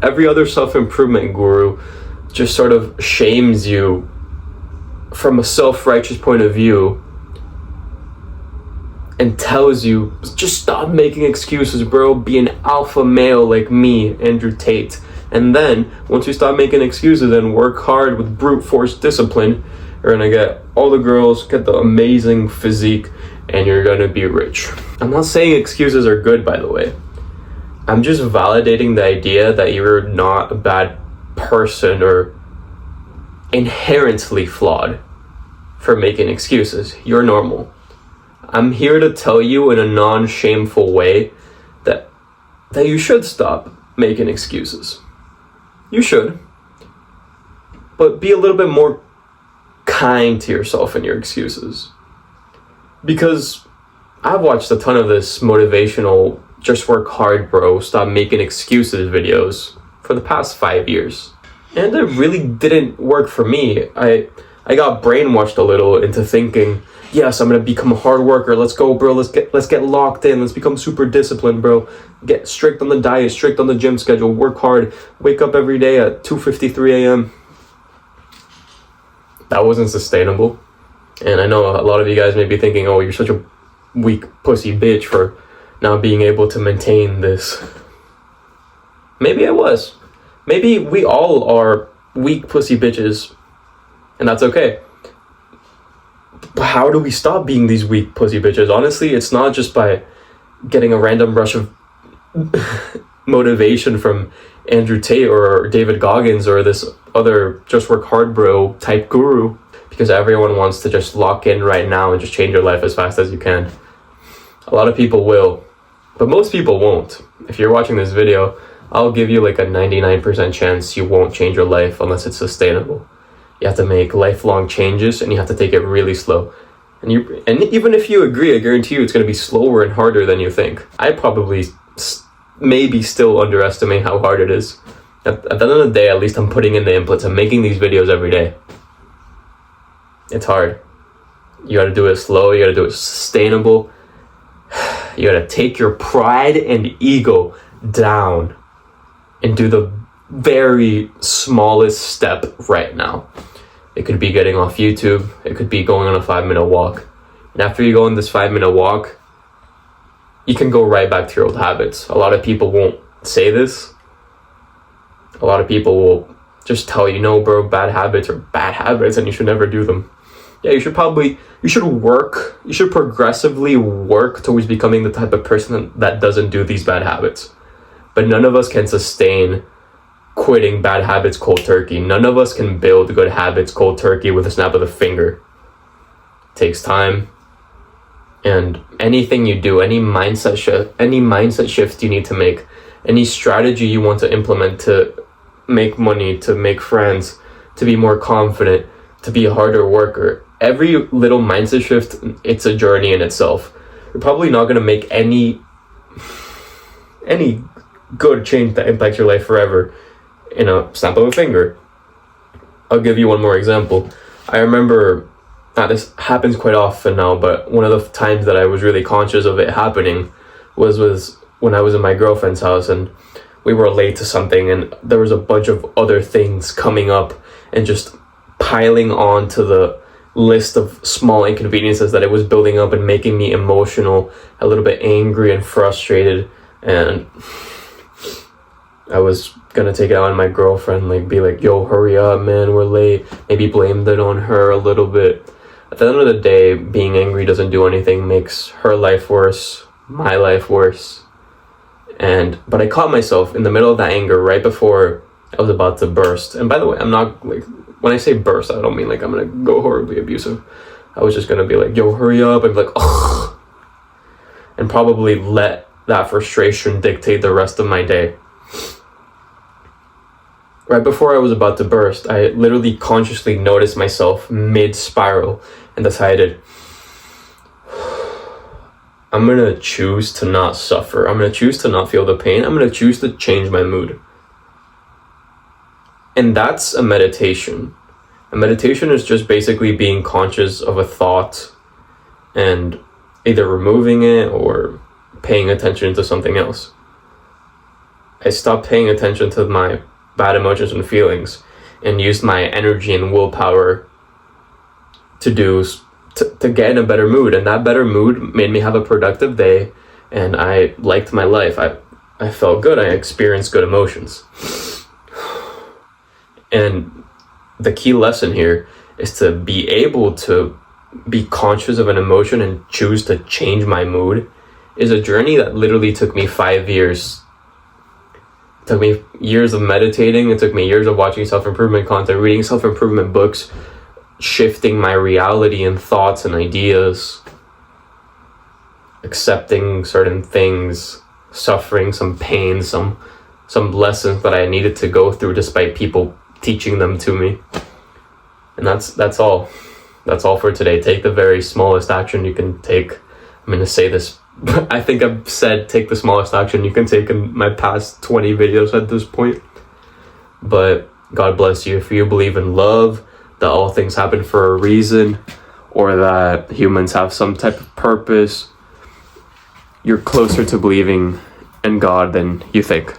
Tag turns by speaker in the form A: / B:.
A: Every other self-improvement guru just sort of shames you from a self-righteous point of view and tells you, just stop making excuses, bro. Be an alpha male like me, Andrew Tate. And then, once you stop making excuses and work hard with brute force discipline, you're gonna get all the girls, get the amazing physique, and you're gonna be rich. I'm not saying excuses are good, by the way. I'm just validating the idea that you're not a bad person or inherently flawed for making excuses. You're normal. I'm here to tell you in a non-shameful way that you should stop making excuses. You should. But be a little bit more kind to yourself in your excuses. Because I've watched a ton of this motivational, just work hard, bro, stop making excuses videos for the past 5 years. And it really didn't work for me. I got brainwashed a little into thinking, yes, I'm gonna become a hard worker. Let's go, bro. Let's get locked in. Let's become super disciplined, bro. Get strict on the diet, strict on the gym schedule, work hard, wake up every day at 2:53 a.m. That wasn't sustainable. And I know a lot of you guys may be thinking, oh, you're such a weak pussy bitch for not being able to maintain this. Maybe I was. Maybe we all are weak pussy bitches, and that's okay. But how do we stop being these weak pussy bitches? Honestly, it's not just by getting a random rush of motivation from Andrew Tate or David Goggins or this other just work hard bro type guru, because everyone wants to just lock in right now and just change your life as fast as you can. A lot of people will, but most people won't. If you're watching this video, I'll give you like a 99% chance you won't change your life unless it's sustainable. You have to make lifelong changes, and you have to take it really slow. And even if you agree, I guarantee you it's going to be slower and harder than you think. I probably maybe still underestimate how hard it is. At the end of the day, at least I'm putting in the inputs. I'm making these videos every day. It's hard. You got to do it slow. You got to do it sustainable. You got to take your pride and ego down and do the very smallest step right now. It could be getting off YouTube. It could be going on a 5-minute walk. And after you go on this 5-minute walk, you can go right back to your old habits. A lot of people won't say this. A lot of people will just tell you, no, bro, bad habits are bad habits and you should never do them. Yeah, you should progressively work towards becoming the type of person that doesn't do these bad habits. But none of us can sustain quitting bad habits cold turkey. None of us can build good habits cold turkey with a snap of the finger. It takes time. And anything you do, any mindset shift you need to make, any strategy you want to implement to make money, to make friends, to be more confident, to be a harder worker, every little mindset shift, it's a journey in itself. You're probably not going to make any good change that impacts your life forever in a snap of a finger. I'll give you one more example. I remember, this happens quite often now, but one of the times that I was really conscious of it happening was when I was in my girlfriend's house and we were late to something, and there was a bunch of other things coming up and just piling on to the list of small inconveniences that it was building up and making me emotional, a little bit angry and frustrated. And I was gonna take it out on my girlfriend, like be like, yo, hurry up, man, we're late. Maybe blame it on her a little bit. At the end of the day, being angry doesn't do anything, makes her life worse, my life worse. But I caught myself in the middle of that anger right before I was about to burst. And by the way, I'm not like, when I say burst, I don't mean like I'm gonna go horribly abusive. I was just gonna be like, yo, hurry up, and be like, ugh, and probably let that frustration dictate the rest of my day. Right before I was about to burst, I literally consciously noticed myself mid-spiral and decided, I'm going to choose to not suffer. I'm going to choose to not feel the pain. I'm going to choose to change my mood. And that's a meditation. A meditation is just basically being conscious of a thought and either removing it or paying attention to something else. I stopped paying attention to my bad emotions and feelings and used my energy and willpower to get in a better mood. And that better mood made me have a productive day, and I liked my life. I felt good. I experienced good emotions. And the key lesson here is to be able to be conscious of an emotion and choose to change my mood is a journey that literally took me 5 years. It took me years of meditating. It took me years of watching self-improvement content, reading self-improvement books, shifting my reality and thoughts and ideas, accepting certain things, suffering some pain, some lessons that I needed to go through despite people teaching them to me. And that's all. That's all for today. Take the very smallest action you can take. I'm going to say this. I think I've said take the smallest action you can take in my past 20 videos at this point. But God bless you. If you believe in love, that all things happen for a reason, or that humans have some type of purpose, you're closer to believing in God than you think.